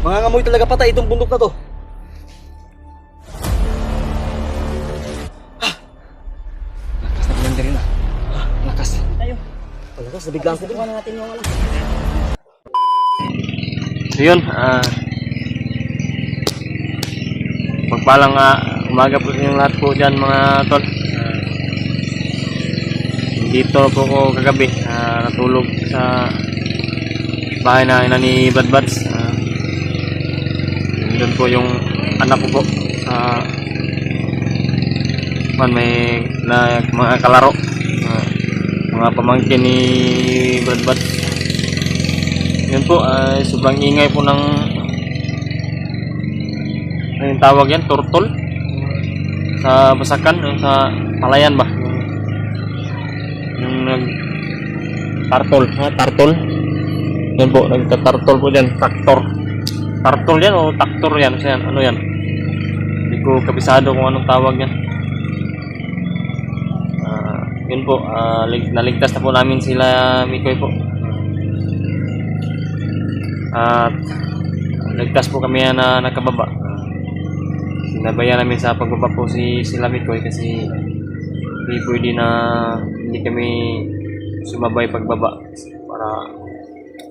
Mangangamoy talaga patay itong bundok na to. Lakas na pinang rin ah. Lakas. Tayo. Lakas, nabiglaan ko din. Subukan natin yung ano. So yun, pagpalang umaga po yung lahat po dyan mga tol. Dito po ko kagabi, natulog sa bahay na ina ni Brad Buds. Doon po yung anak ko po. May mga kalaro, mga pamangkin ni Brad Buds. Yun po, sobrang ingay po ng yung tawag yan, turtle sa Basakan, sa Palayan ba, yung tartol yan po, nagtatartol po dyan, tartol yan o taktor yan, ano yan, hindi ko kabisado kung anong tawag yan. Yun po, naligtas na po namin sila Mikoy po. At ligtas po kami na nakababa. Sinabayan namin sa pagbaba po sila Mikoy kasi hindi pwede na hindi kami sumabay pagbaba para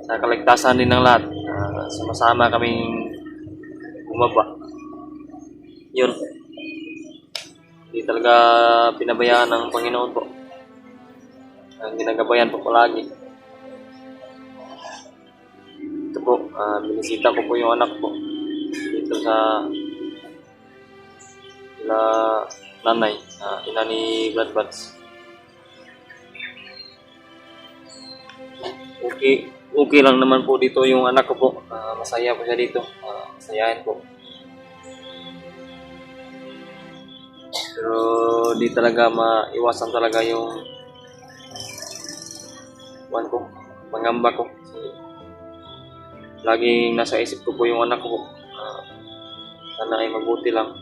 sa kaligtasan din ng lahat. Sama-sama kaming bumaba. Yun. Hindi talaga pinabayaan ng Panginoon po. Ang ginagabayan po palagi. Ito po, binisita ko po yung anak ko dito sa sila nanay, ina ni Brad Buds. Okay lang naman po dito yung anak ko po. Masaya po siya dito. Masayahin po. Pero di talaga maiwasan talaga yung pangamba ko. Laging nasa isip ko po yung anak ko po. Sana ay mabuti lang.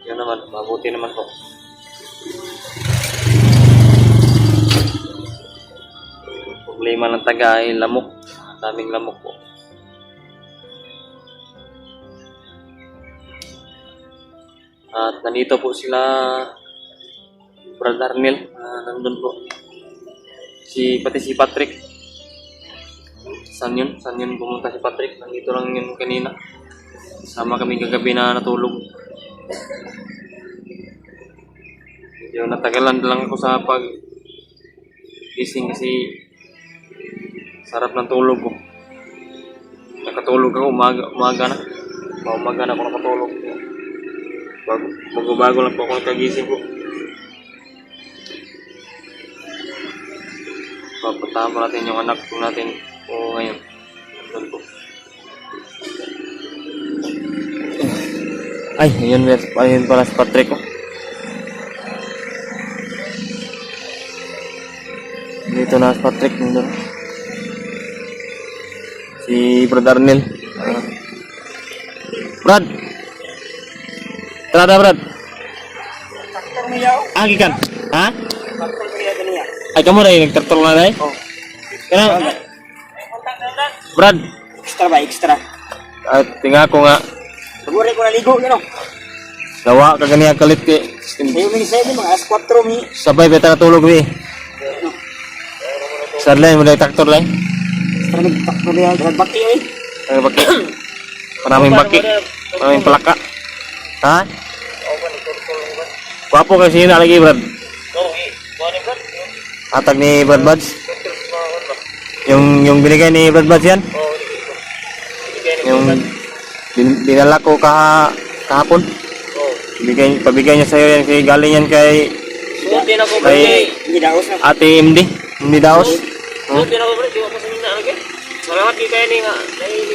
Yun naman, mabuti naman po. Problema ng taga ay lamok. Daming lamok po. At nandito po sila Brad Arnel, nandun po. Pati si Patrick. Saan yun pumunta si Patrick? Nandito lang yun kanina. Sama kami kagabi na natulog. Medyo natagalan lang ako sa gising kasi sarap ng tulog ko. Nakatulog ako umaga na. Umaga na ako nakatulog. Bago lang po ako nakagising ko. Papuntahan po natin yung anak po natin po ngayon. Doon po. Ay, ayun pala si Patrick ko. Dito na si Patrick. Nandun. Si Brad Arnel. Brad! Tara, Brad! Taktor mo yaw? Gikan? Ha? Taktor mo yaw ganiya. Ay, kamu na yung nagtartol na rin? Oh. Kaya, Brad! Extra ba? Extra. Tingnan ko nga. Siguro ko naligo gano. Gawa ka ganiya kalit kay. Sayo mi sa mga alas 4 mi. Sabay beta natulog mi. Sarlay mo na yung taktor lang. Extra mi taktor yaw. Dapat baki eh. Ay, baki. Maraming baki. Maraming palaka. Ha? Wapo kasi yun lagi, Brad. Atag ni Brad Buds. Yung binigay ni Brad Buds yan? Yung dinala ko kahapon. Pabigay niya sa'yo yan. Kaya galing yan kay Ate MD. MD Daos. Salamat kay kaya ni nga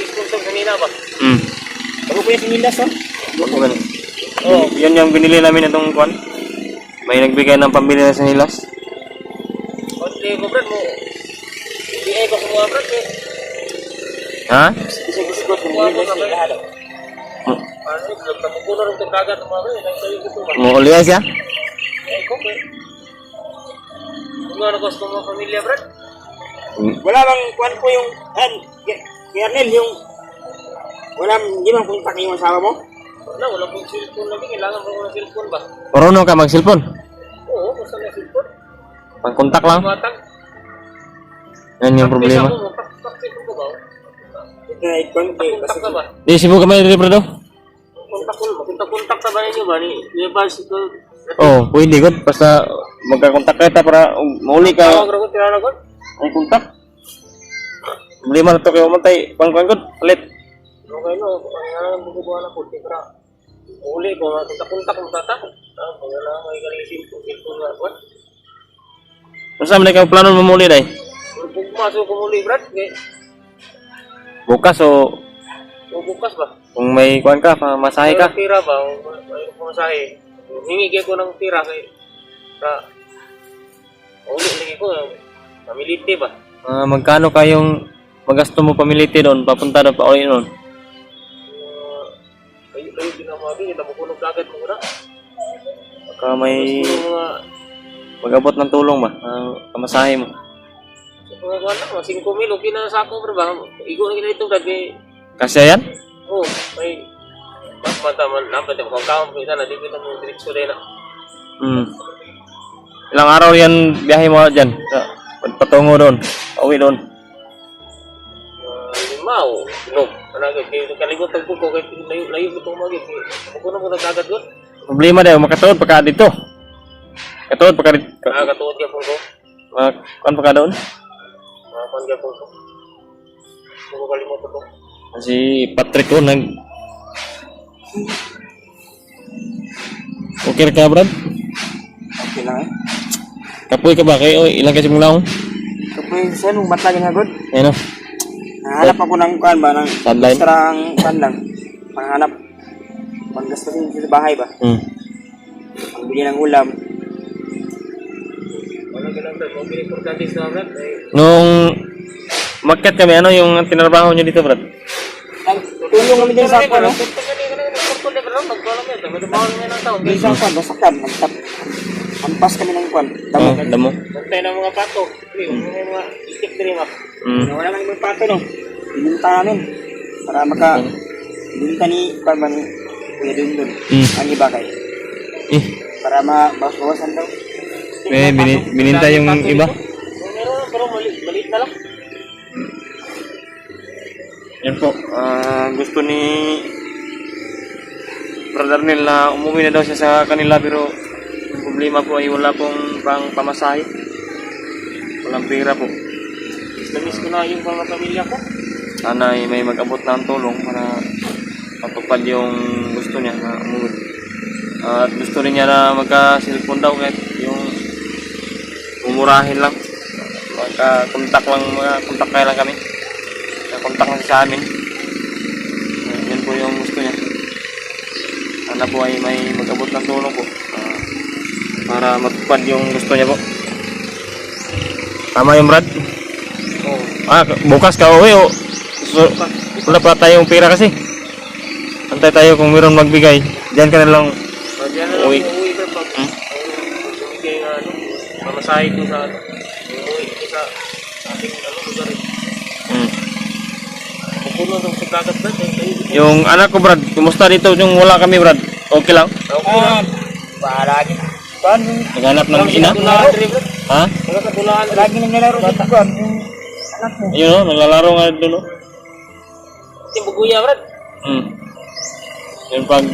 sponsor kanina ba? Ako po yung sinilas oh. Yan yung binili namin itong kwan. May nagbigay ng pambili na sinilas. Konti ko Brad mo. Hindi ay ko kumuha Brad eh. Ha? Gusto ko kumuha ko sa lahat. Ano, nagtamukulo rin itong kagat ng mga rin. Nagsayo ko ito ba? Muulias ya? Eh, ko ba? Kung ano ko sa mga pamilya Brad? Wala bang kuan po yung Kernel yung Wala, hindi man kontak yung asawa mo? Wala pong cellphone lagi. Kailangan mo ng cellphone ba? Marunong ka mag-cellphone? Oo, basta may cellphone. Pang-contact lang? Matang. Yan yung problema. Cellphone ko ba? Kontak Kontak ka ba? Di, sibo ka may libre daw? Kontak ka ba ninyo ba? Ni bicycle. Oo, pwede good. Basta magkakontak ka para mauli ka. Tawag ragot, tinaragot. Ay, kontak. Problema na to kayo umantay. Pang-pang good. Palit. Okay no, ang bububuhan ako, tikra. Uli ko, kontak mo tata. Mga na, may galing cellphone nga. What? Masa man ka plano mamuli day? Kung pumasok ko muli, Brad, Bukas o bukas ba? kung may kuan ka, masahe ka. May tira ba? May pumasahe. Hingi ko ng tira kay uli lagi ko. Pamiliti ba? Magkano kayong magasto mo pamiliti doon? Papunta doon pa ulit doon? Kayo pinamagi, kita mo kunog agad mo na. Baka may Mga mag-abot ng tulong ba? Ang pamasahe mo. mga wala, 5,000 okay na sa ako, bro ba? Igo na ito, Brad, kay Kasya yan? oh, may mata man dapat yung kaum kita na di kita mo diretso din na. Ilang araw yan biyahe mo dyan? Patungo doon. Pauwi doon. Mau, no. Ana kay kalimutan ko kay layo ko magi. Ako na mo nagagad gud. Problema daw, makatuod pa ka dito. Katuod pa ka dito. Katuod ka po ko. Kuan pa ka doon? Kuan ka po ko. Ko kalimutan ko. Si Patrick ko Okay ka, Brad? Okay lang eh. Kapoy ka ba? Kayo, ilang kasi mong laong? Kapag saan mong batlagin nga good? Ayun o. Nahanap ako ng kuan ba, ng Sideline? extra ang kuan lang. Panghanap. Panggastusin sa bahay ba? Pangbili ng ulam. Wala ganang Brad, mo importante sa Brad. Nung market kami, ano yung tinrabaho nyo dito, Brad? Tulong kami din sa kuan, no? Isang kuan, basaktan. Ampas kami ng kuan. Oo, damo. Bantay ng mga pato. Mga itik diri ma. Wala nang ibang pato, no? Binunta namin. Para maka... Binunta ni Parman ni Kuya Dundun. Ang iba kayo. Para mabawas-bawasan daw. May bininta yung iba? Meron pero maliit na lang. Yan po. Gusto ni Brother Nel na umuwi na daw siya sa kanila pero ang problema po ay wala pong pang pamasahe. Walang pera po. Namiss ko na yung mga pamilya ko. Sana ay may mag-abot ng tulong para matupad yung gusto niya na umuwi. At gusto rin niya na magka-cellphone daw kahit yung umurahin lang. Magka-contact lang, mga-contact kaya lang kami. Contact lang sa amin. Yan po yung gusto niya. Sana po ay may mag-abot ng tulong po para matupad yung gusto niya po. Tama yung Brad? Oo. Bukas ka uwi o wala pa tayong pera kasi. Antay tayo kung mayroon magbigay. Diyan ka na lang Diyan na lang uwi. uuwi ka pag bumigay nga ano, mamasahe ko sa ano. Uuwi ko sa ating ano lugar eh. Pupuno ng pagkagat na. Yung anak ko Brad, kumusta dito yung wala kami Brad? Okay lang? Okay lang. Lagi. Kuan, Naghanap ng ina? Katulahan rin bro. Ha? Mga katulahan rin. lagi nang nilaro dito kuan. Yung anak mo. Ayun o, naglalaro nga doon o. Yung buguya bro. Yung pag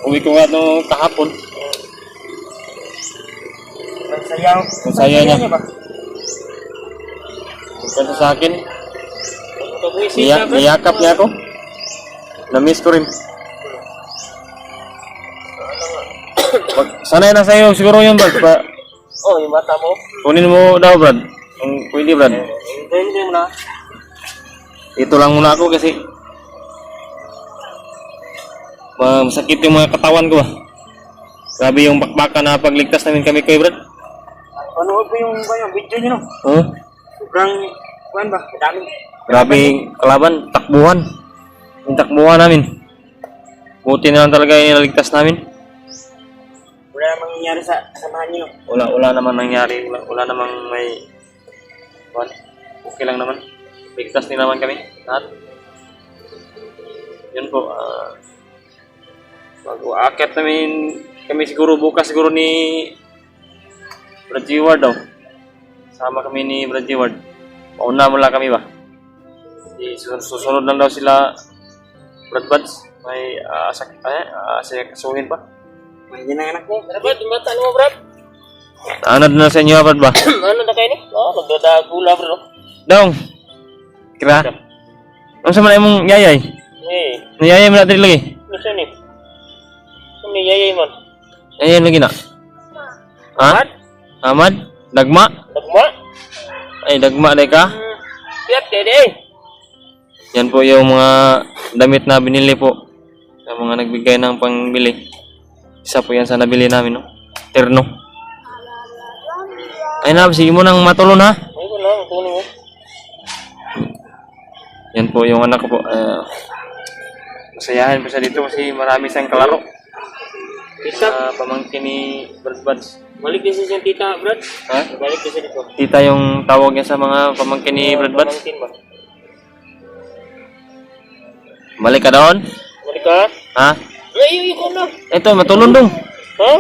uwi ko nga no kahapon. Nagsayaw. Ang saya niya. ba? Kaya sa akin, Pag-uwi siya bro. niyakap niya ako. Na-miss ko rin. Sanay na sa'yo siguro yun Brad. Oh, yung bata mo. Kunin mo daw Brad. Kung pwede Brad. Hindi mo na. Ito lang muna ako kasi masakit yung mga katawan ko ba. Grabe yung bakbakan na pagligtas namin kami kay Brad. Panood ko yung video niyo, no? Oh, Sobrang kuan ba? Dami. grabe kalaban, takbuhan. Yung takbuhan namin. Buti na lang talaga yung naligtas namin. Wala namang nangyari sa samahan niyo. Wala naman nangyari. Wala namang may kuwan. Okay lang naman. Ligtas din naman kami. Lahat. Yun po, mag-aakyat namin kami siguro bukas siguro ni Brad Ward daw. Sama kami ni Brad Ward. Mauna mula kami ba? Susunod lang daw sila Brad Buds. May kasuhin pa. May yan ang anak mo. Brad, mata mo, Brad. Ano na sa inyo, Brad ba? Ano na kayo ni? Nagdadagula, bro. Dong! Kira? Ano sa mga mong yayay? Nayayay mo na dito lagi? Gusto ni? Gusto ni yayay mo? Yayay lagi na? Ha? Ahmad? Dagma? Dagma? Ay, dagma day ka? Tiyak, dede. Yan po yung mga damit na binili po sa mga nagbigay ng pangbili. Isa po yan sa nabili namin, no? Terno. Ay na, sige mo nang matulon ha. Ay, wala. Matulong mo. Yan po yung anak ko po. Masayahan po siya dito kasi marami siyang kalaro. Tita, Pamangkin ni Brad Buds. balik din siya tita, Brad. Ha? Balik din siya dito. Tita yung tawag niya sa mga pamangkin ni Brad Buds. Pamangkin ba? Balik ka doon? Balik ka? Ha? Ay, ikaw na. Ito, matulon dong. Ha?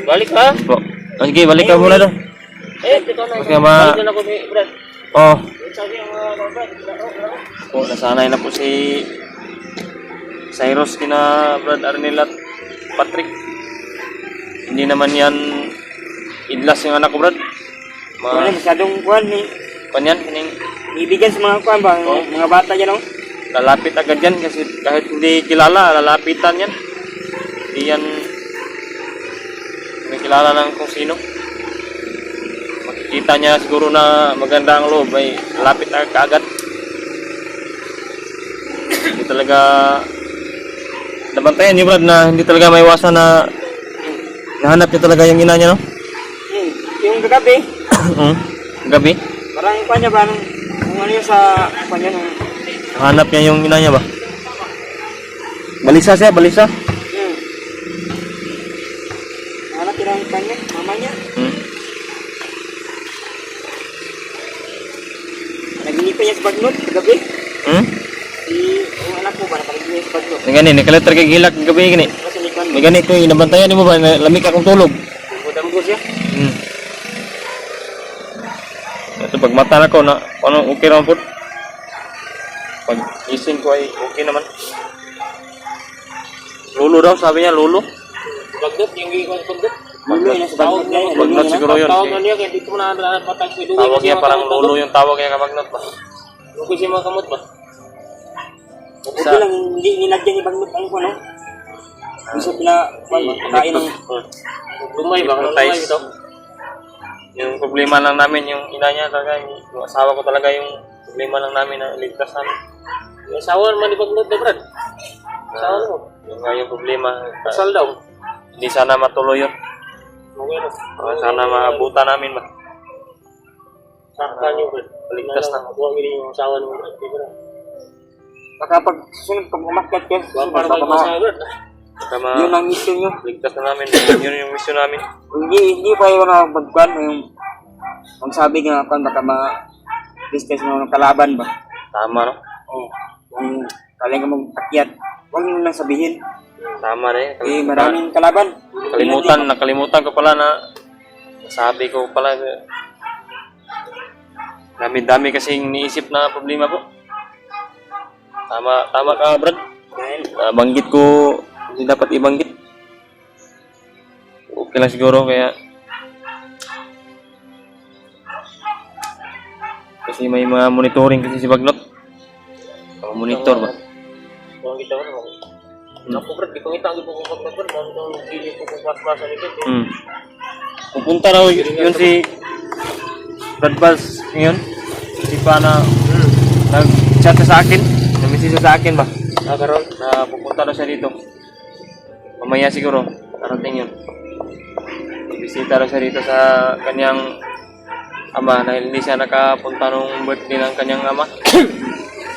Balik ka? Po. Sige, balik ka muna doon. Ikaw na. Kasi Balik na ako ni Brad. Oh. Sabi ang mga Brad. Po, nasanay na po si Cyrus kina Brad Arnel at Patrick. Hindi naman yan idlas yung anak ko, Brad. Wala masyadong kuhan ni. Kanyan, hining Ibigyan sa mga kuhan ba? Mga bata dyan, no? lalapit agad yan kasi kahit hindi kilala, lalapitan yan. Hindi yan may kilala ng kung sino. Makikita niya siguro na maganda ang loob ay lalapit agad. Hindi talaga nabantayan niyo, Brad, na hindi talaga maiwasan na nahanap niya talaga yung ina niya, no? Yung kagabi, Gabi, parang kuhan niya ba? Kung ano yun sa kuhan niya nung... hanap niya yung ina niya ba? Balisa siya, balisa. Hanap niya ang kuhan niya, mama niya. Naginipan niya sa bagnot kagabi. Yung anak mo ba, nakalagin sa bagnot. Gani, nakaletter kay gilak gabi gani. Kasi ni kuhan May gani ko inabantayan mo ba na lamig akong tulog. budang ko siya. Ito pag mata na ko na ano okay ra po. Pag gising ko ay okay naman. Lolo daw sabi niya, lolo. Bagdot, yung gigawin bagdot. Lulo yun sa bagnot niya. Bagnot siguro yun. Tawag na niya, kaya dito mo na lahat matagpiduhin. Tawag niya parang lolo yung tawag niya kapag not ba. Lugo siya mga kamot ba? Buti lang, hindi nilagyan ni bagnot ang kuhan, no? Gusto pinakain ng... Lumay ba? Ano lumay ito? Yung problema lang namin yung ina niya talaga, yung asawa ko talaga yung problema lang namin na ligtas namin. Yung asawa naman ni Bagnot na, Brad. Asawa mo. Yung nga yung problema. Kasal daw. Hindi sana matuloy yun. Okay na. Sana maabutan namin ba. Sakta niyo, Brad. Ligtas na. Huwag yung asawa mo, Brad. Di ba? Baka pag susunod, pag umakyat ka, Huwag para kayo masabi, Brad. Baka yun ang mission nyo. ligtas na namin. Yun yung mission namin. Hindi pa yun na magkuhan mo yung magsabi nga kan baka ma-discuss mo ng kalaban ba? Tama, no? Oo. Kung talagang mag-akyat, huwag nyo lang sabihin. Tama na eh. Maraming kalaban. Nakalimutan ko pala na sabi ko pala dami-dami kasing niisip na problema po. Tama ka, Brad. Banggit ko, hindi dapat ibanggit. Okay lang siguro, kaya kasi may mga monitoring kasi si Bagnot. Monitor ba? Huwag kita ba? Ako, Brad. Di pangita ang ipong Bagnot, Brad. Huwag itong hindi ko kung pas-pasan ito. Pupunta raw yun si Brad Buds ngayon. Hindi pa na nag-chat sa akin. Nag-message sa akin ba? Karon na pupunta na siya dito. Mamaya siguro, darating yun. Bisita na siya dito sa kanyang ama na hindi siya nakapunta nung birthday ng kanyang ama.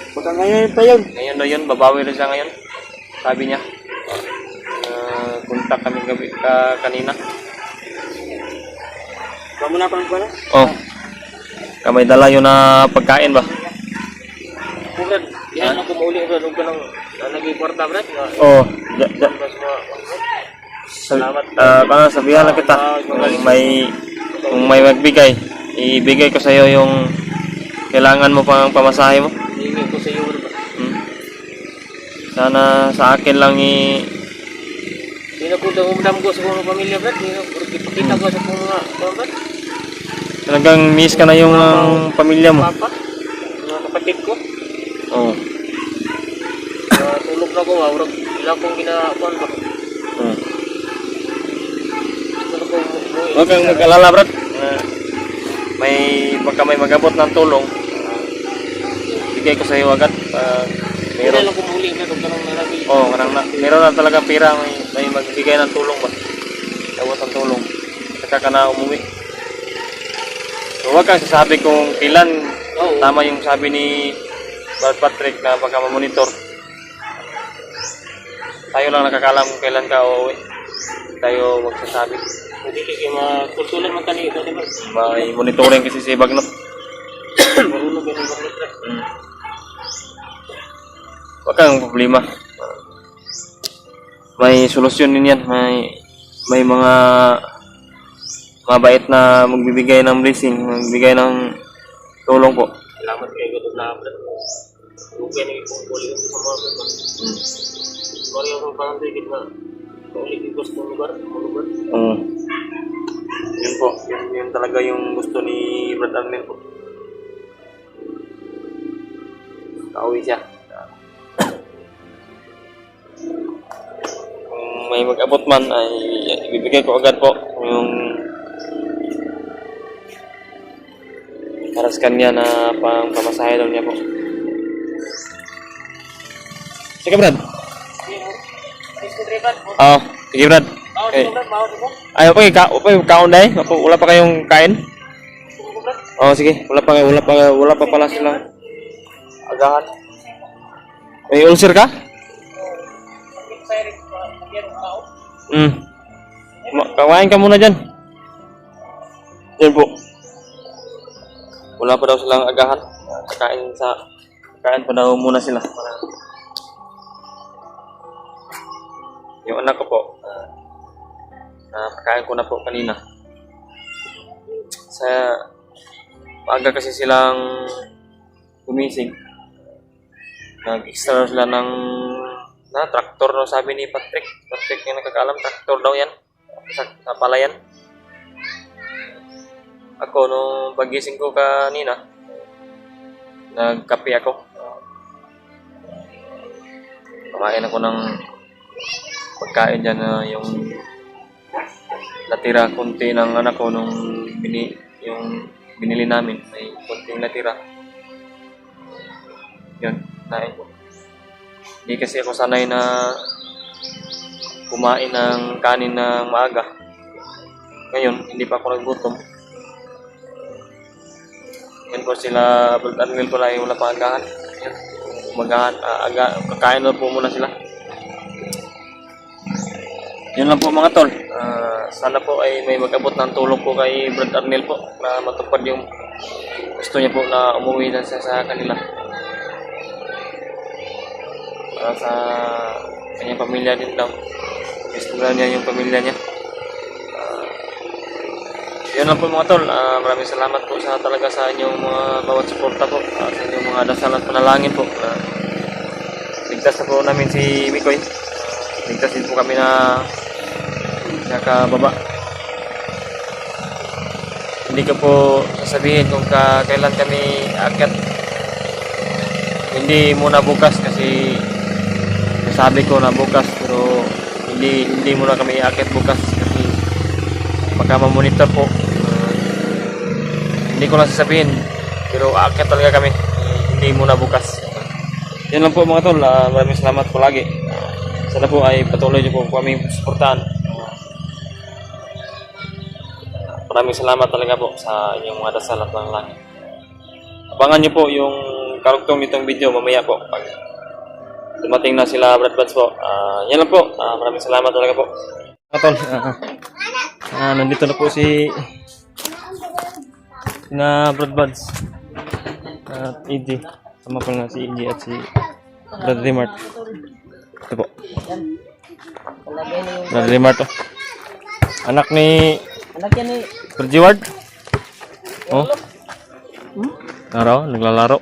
Baka ngayon pa yun. Ngayon na yun, babawi na siya ngayon. Sabi niya. Kontak kami kanina. Huwag mo na pang kuhan. Kamay dala yun na pagkain ba? Brad, yan ako ako mauli Brad, huwag ka nang nag-iporta Brad. Oh, Salamat. Para sabihan lang kita, kung may magbigay, ibigay ko sa iyo yung kailangan mo pang pamasahe mo. Hingin ko sa iyo Brad. Sana sa akin lang Hindi na po daw umdam ko sa mga pamilya Brad. Hindi na po ipakita ko sa mga Brad. talagang miss ka na yung pamilya mo. Papa, mga kapatid ko. Oo. Tulog na ko, wala kong ginagawa ba? Huwag kang mag-alala, Brad. Pagka may mag-abot ng tulong, bigay ko sa iyo agad. Meron lang kumuli na kung kanang nalagi. Oo, meron na talaga pira, may magbigay ng tulong ba? Abot ng tulong. Saka ka na umuwi. So, huwag kang sasabi kung kailan. Tama yung sabi ni Brad Patrick na pagka mamonitor. Tayo lang nakakalam kung kailan ka uuwi. Tayo magsasabi. Hindi kayo makultulan man kanina ito, diba? May monitoring kasi si Bagnot. Marunong ganun mag-nitra. Huwag kang problema. May solusyon din yan. May mga mabait na magbibigay ng blessing, magbibigay ng tulong po. Salamat kayo ito na Brad. Huwag yan yung kumuli ko sa mga Brad. Sorry ako parang dikit na kaulit yung gusto ng lugar. Yun po, yun talaga yung gusto ni Brad Arnel po. Kauwi siya. Kung may mag-abot man ay ibibigay ko agad po yung para sa kanya na pamasahe daw niya po. Sige Brad. Oo, sige Brad. Okay. Ayaw pa kaon dahil? Wala pa kayong kain? Oo, sige. Wala pa pala silang agahan. May ulcer ka? Kawain ka muna dyan. Yan po. Wala pa daw silang agahan. Kain pa daw muna sila. Yung anak ko po, pagkain ko na po kanina. Sa maaga kasi silang gumising. Nag-extra sila ng traktor, no, sabi ni Patrick. Patrick yung nakakalam, traktor daw yan. Sa palayan. Ako, nung pagising ko kanina, nagkape ako. Kumain ako ng pagkain dyan na yung natira konti ng anak ko nung binili namin. May konting natira. Yun, nain ko. Hindi kasi ako sanay na kumain ng kanin ng maaga. Ngayon, hindi pa ako naggutom. Yan po sila, Brad Arnel pala yung wala pa agahan. Kakain na po muna sila. Yun lang po mga tol. Sana po ay may mag-abot ng tulong po kay Brad Arnel po na matupad yung gusto niya po na umuwi na siya sa kanila. Para sa kanyang pamilya din daw. Gusto na niya yung pamilya niya. Yun lang po mga tol. Maraming salamat po talaga sa inyong mga bawat suporta po. Sa inyong mga dasal at panalangin po. Ligtas na po namin si Mikoy. Ligtas din po kami na nakababa. Hindi ko po sasabihin kung kailan kami aakyat. Hindi muna bukas kasi nasabi ko na bukas, pero hindi muna kami aakyat bukas kasi baka mamonitor po. Hindi ko lang sasabihin, pero aakyat talaga kami. Hindi muna bukas. Yan lang po mga tol. Maraming salamat po lagi. Sana po ay patuloy niyo po kami suportahan. Maraming salamat talaga po sa inyong mga dasal at panalangin. Abangan niyo po yung karugtong nitong video mamaya po pag dumating na sila Brad Buds po. Yan lang po. Maraming salamat talaga po. Tol, nandito na po si Brad Buds at EJ. Sama pa nga si EJ at si Bradley Mart. Ito po. Palagay na yung... Bradley Mart, oh. Anak ni Anak yan ni... Virgie Ward. Oh. Laro, naglalaro.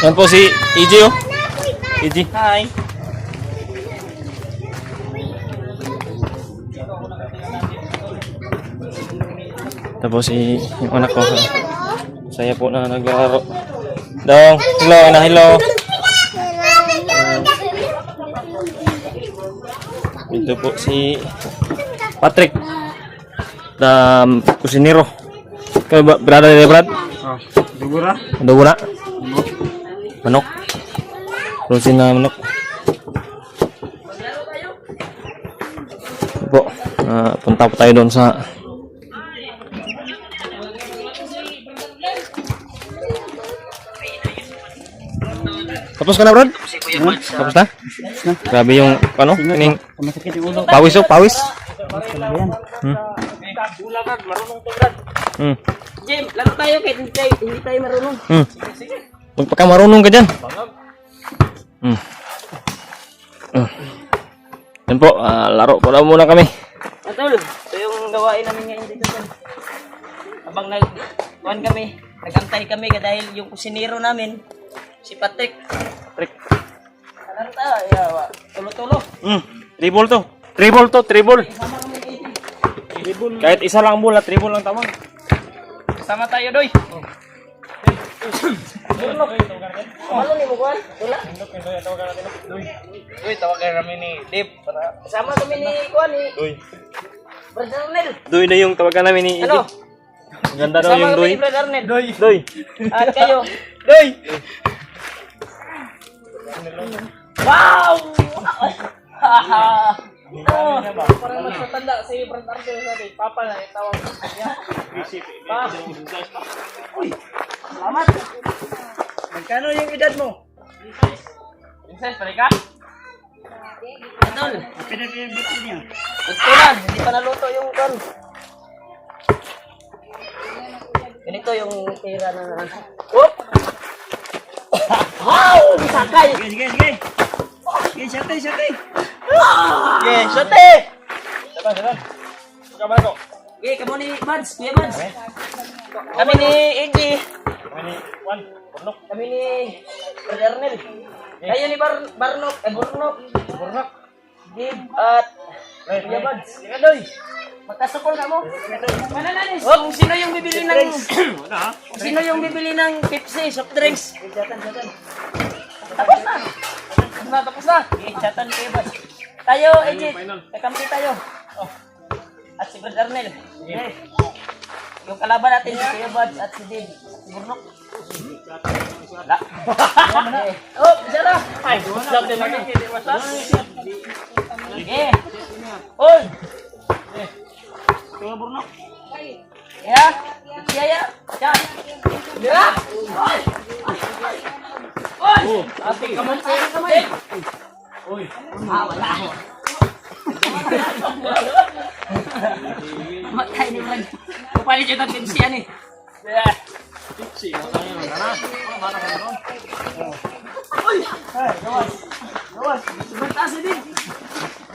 Yan po si EJ, oh. EJ. Hi. Tapos yung anak ko, saya po na naglalaro. Dong, hello, ina, hello. Ito po si Patrick, kusinero. Kayo ba, brada ni Brad? Oh, dugura. Adobo na? Manok. Rosin na manok. Ito po, punta po tayo doon sa tapos ka na, Brad? Tapos na? Grabe yung, ano, kining Masakit yung ulo. pawis, oh, pawis. Ayan. Hmm. Jim, laro tayo kahit hindi tayo marunong. Pagka marunong ka dyan. Yan po, laro po na muna kami. Atol, ito yung gawain namin ngayon dito. Habang nag-kuhan kami, nag-antay kami dahil yung kusinero namin, si Patrick. Ano tayo? Tulo-tulo. Triple to. Triple. Kahit isa lang bola, triple lang tama. Sama tayo, Doy. Malo ni mo kuhan? Wala. Doy, tawagan namin ni Dave. Sama kami ni kuhan ni Brother Nel. Doy na yung tawagan namin ni Ano? Ganda daw yung Sama kami Doy. ni Brother Nel. Doy. At kayo. Doy! Wow! Parang mas matanda si Brad Arthur natin. Papa na itawag niya. Pa. Uy! Salamat! Magkano yung edad mo? Princess, balik ka? Idol! Pinag-ibigay niya. Ito na, hindi pa naluto yung kan. Ganito yung tira na... Whoop! Wow! Sakay! Sige! Sige, sakay! Sige, sakay! Saban! Saban ko! Sige, kamo ni Mads, Kuya Mads. Kami ni Iggy. Kami ni Brother Ernel. Kayo ni Burnok. Dib at Kuya Mads. Sige, Doy! Magkasukol ka mo. Kung sino yung bibili ng... Sino yung bibili ng Pepsi, soft drinks? Tapos na. Chatan kayo ba? Tayo, Eji. Kakampi tayo. At si Brother Ernel. Yung kalaban natin si Kuya Buds at si Dave. Si Burnok. Wala. Oh, Jara. Ay, what's din lagi. Sige. Hold. Kuya Burnok. Ya. Siya. Siya. Dira. Oy! Ate kamay. Oy. Wala. Matay ni Brad. Kupali siya ng Pepsi yan eh. Pepsi. Mana ka doon? Oy! Gawas. Bertas din.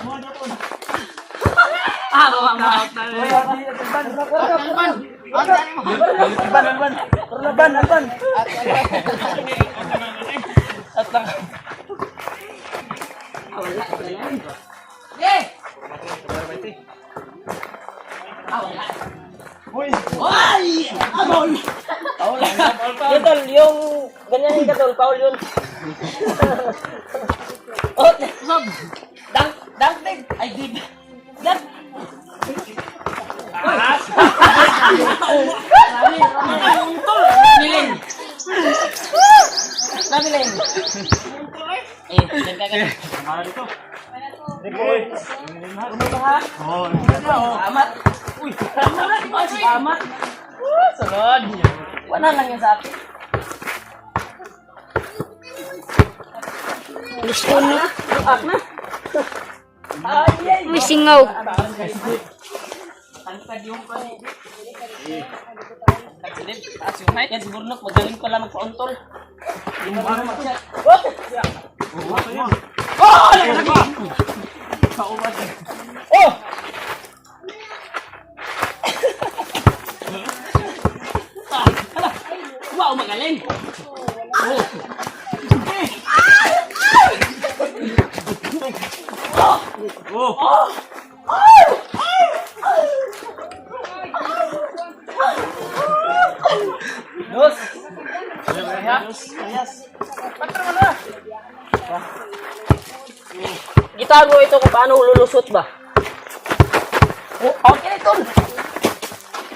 Mo na po. Mamahot na. Ban. At lang. Wala. Ye! Wala. Hoy! Abol! Kadol, yung ganyan yung kadol, Paul yun. Oh, sob! Dunk, ay dib. Dunk! Nabiling. Dan kagak. Mana dito? Boy. Amat. Uy, amat. Salod. Wala lang yan sa akin. Gusto na. Na. May singaw. Tangkad yung Silip, taas yung height. Yan si Burnok, magaling pala magpa-untol. Hindi mo ba mag-shot? Oh! Oh! Oh! Hala! Wow, magaling! Oh! Oh! Dos! Ayas! Patro mo na! Itago ito kung paano lulusot ba? Oh, okay, tol!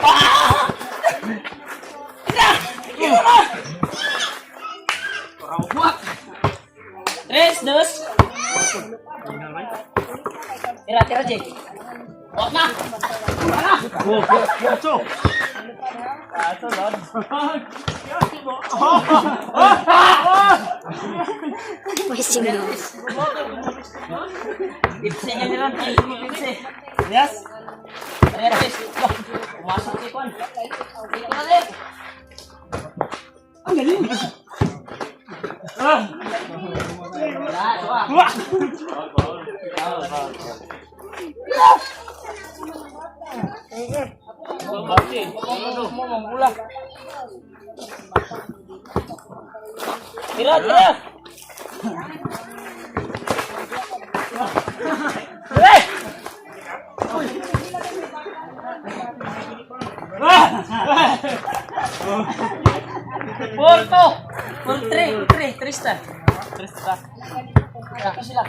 Ah! Ito na! Buwak! 3, 2. Tira, Jake. Buwak na! Buwak na! Ito, Lord. May signal. Ipsi niya nilang ipsi. Yes? Yes. Pumasok si Kwan. Dito na din. Ang galing. Tira! Porto! Por 3 star. Ya, sila.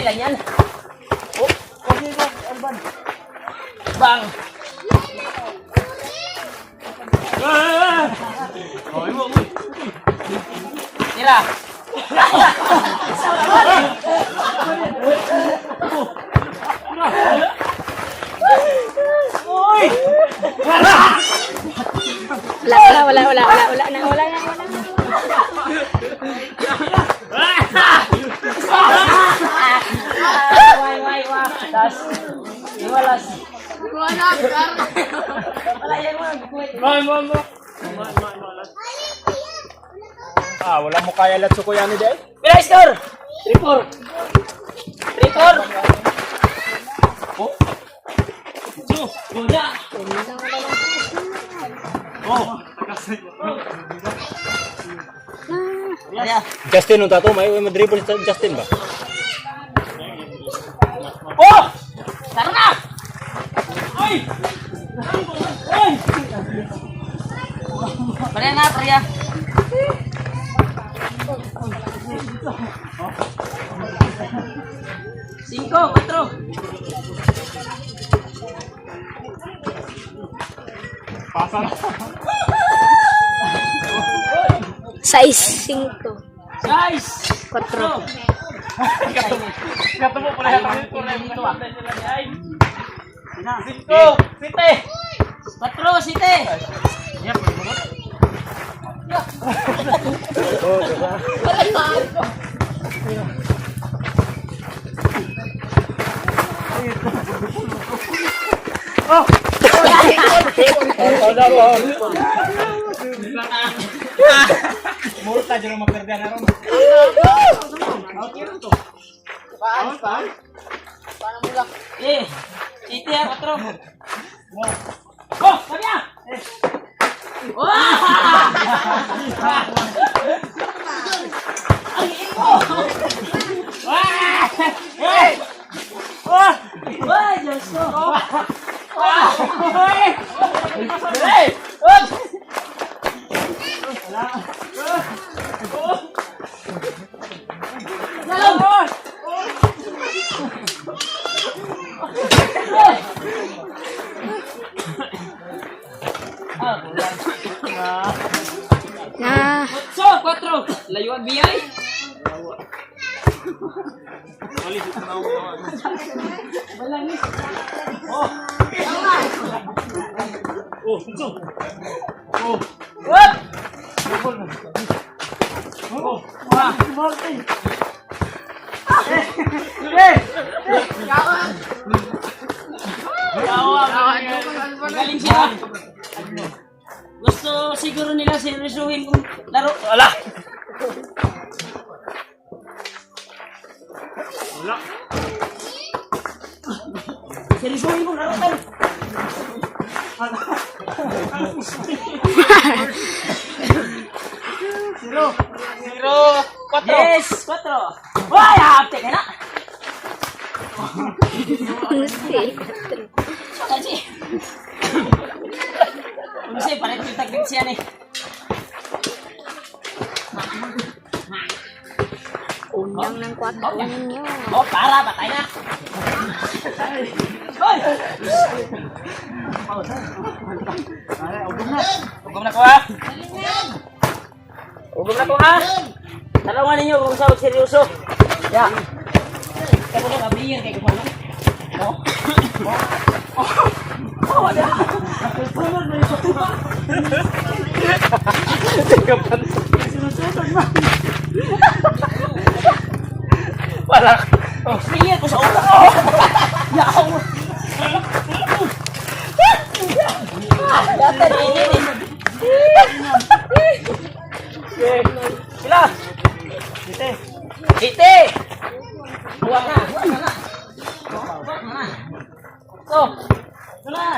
Lang yan. Oh, okay ba, Alban? Bang! Tira! Wala na. Wai. Das. Iwalas. Wala yan mo. Mo. Wala mo kaya lat sukuyani dahil? Pila score? 3-4. Oh. So, wala. Ya. Justin nung tato, may madribble sa Justin ba? Oh! Tara na! Ay! Pareha nga, pareha. Cinco, 4. Pasa na. 6-5. Guys! 4. Kata mo pareha kami Dito ah. 5, 7. 4, 7. Multa dyan ang magkarga na ron. Eh, 7 ya, 4. Oh, kanya! Wah! Wah! Hey! Wah! Wah, Joso! Wah! Hey! Dalam! Na. So, 4. Layuan biyay. Galing sila. Gusto siguro nila seryosuhin kung laro. Wala! Seryosuhin kung laro tayo. Zero. 4. Yes, 4. Why, hapte ka na? Kasi. Kasi palit yung taglit siya nih. Undang ng 4 ninyo. Oh, para patay na. Hoy! Ugom na ko ha. Ugom na ko ha. Talungan ninyo kung saan seryoso. Ya. Kamu na kabiyan kay kumana. Oh. Oh, ada. Sunod na ito. Sunod na. Wala. Oh, singit ko sa ulo. Ya Allah. Data ini. Sila. Ite. Buang na. Oh. Sana.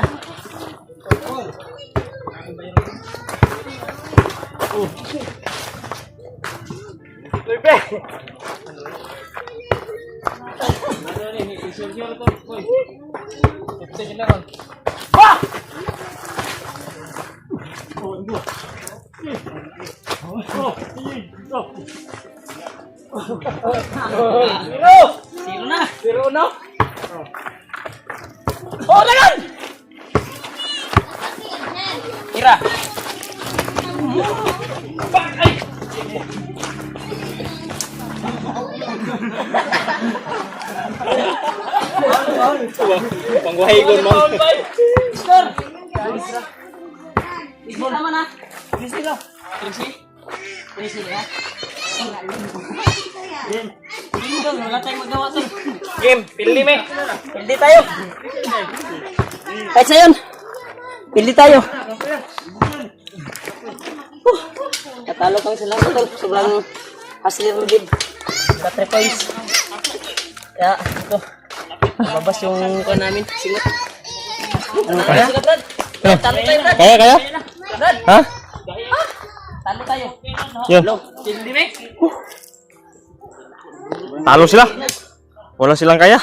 Zero na. Oh, lagan! Ira. Ay! Pangwahigon mo. Skor! Skor naman ha. Trisi ka. Trisi ka. Hindi ko, wala tayong magawa to. Game, pildi me. Pildi tayo. Kahit sayon. Pildi tayo. Natalo kami sila tol. Sobrang hasil rudid. Sa 3 points. Kaya, ito. Babas yung kuha namin. Singot. Ano kaya? Talo tayo, Brad. Kaya? Brad. Ha? Talo tayo. Yun. Pildi me. Talo sila. Wala silang kaya.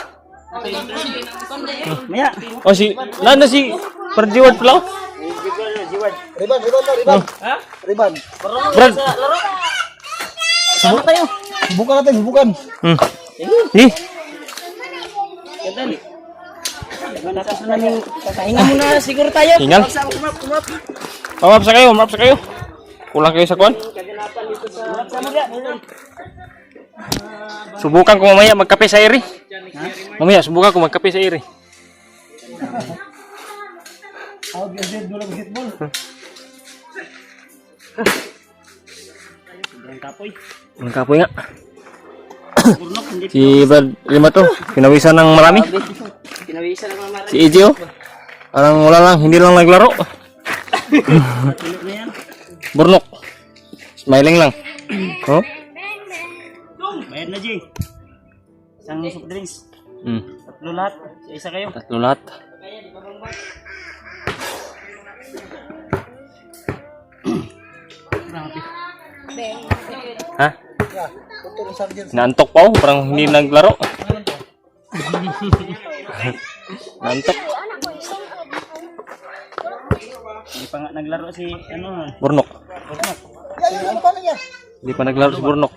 Maya. Oh, nanda si Perjiwad pala. Riban. Ha? Riban. Brad. Laro. Sama tayo. Subukan natin, subukan. Ih, Tapos na namin kakahinga muna siguro tayo. tinggal. Maaf sa kayo. Pulang kayo sa kuan. Subukan ko mamaya magkape sa iri. Mamaya subukan ko magkape sa iri. Ang kapoy nga. Si Brad Lima to, pinawisan ng marami. Pinawisan ng mga Si EJ oh. Parang wala lang, hindi lang naglaro. Burnok. Smiling lang. Oh? Bayad na, G. Isang soft drinks. Hmm. Tatlo lahat. Isa kayo. Tatlo lahat. Ha? Naantok pa oh, parang hindi naglaro. Naantok. Hindi pa nga naglaro si ano. Burnok. Ano pa niya? Hindi pa naglaro si Burnok.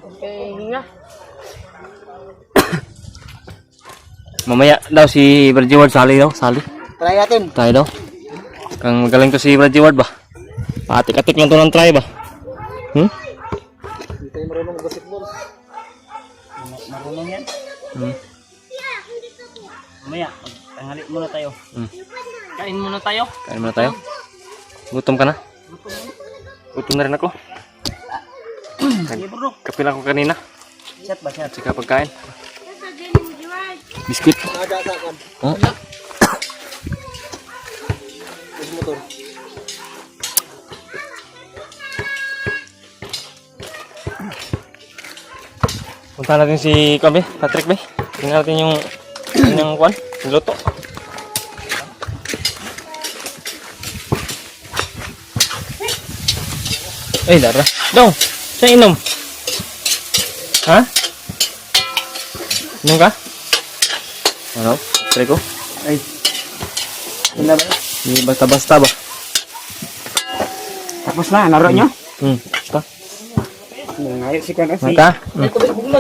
Mamaya daw si Berjiward sali daw, sali. Try natin. Try daw. Kang magaling to si Berjiward ba? Paatik-atik lang to ng try ba? Hmm? Hindi tayo marunong basketball. Marunong muna tayo. Hmm. Kain muna tayo. Kain muna tayo. Gutom ka na? Gutom na rin ako. Sige bro. Kape lang ako kanina. Chat ba chat? Saka pagkain. Biskuit. Oh. Punta natin si Kwan, Patrick, be. Tingnan natin yung kanyang Kwan, niluto. Eh, Dara. Dong, siya inom. Ha? Inom ka? Ano? Try ko? Ay. Wala ba? Di basta-basta ba? Tapos na, naro nyo? Basta. Ngayon si Kwan. Mata?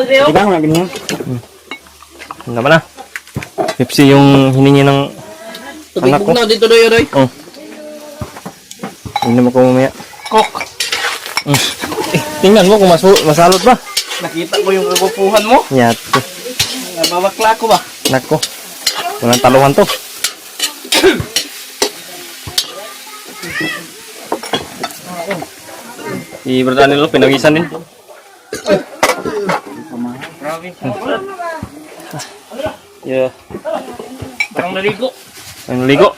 Di ba nga ganyan? Ano naman na? Pepsi yung hiningi ng anak ko. dito doy. Oh. Inom ako mamaya. Kok. Eh, tingnan mo kung masalot ba? Nakita ko yung kagupuhan mo. Yato. Nababakla ko ba? Nako. Walang taluhan to. Si Brad Anilo, pinawisan din. Grabe. Yeah. Parang naligo. Ang ligo.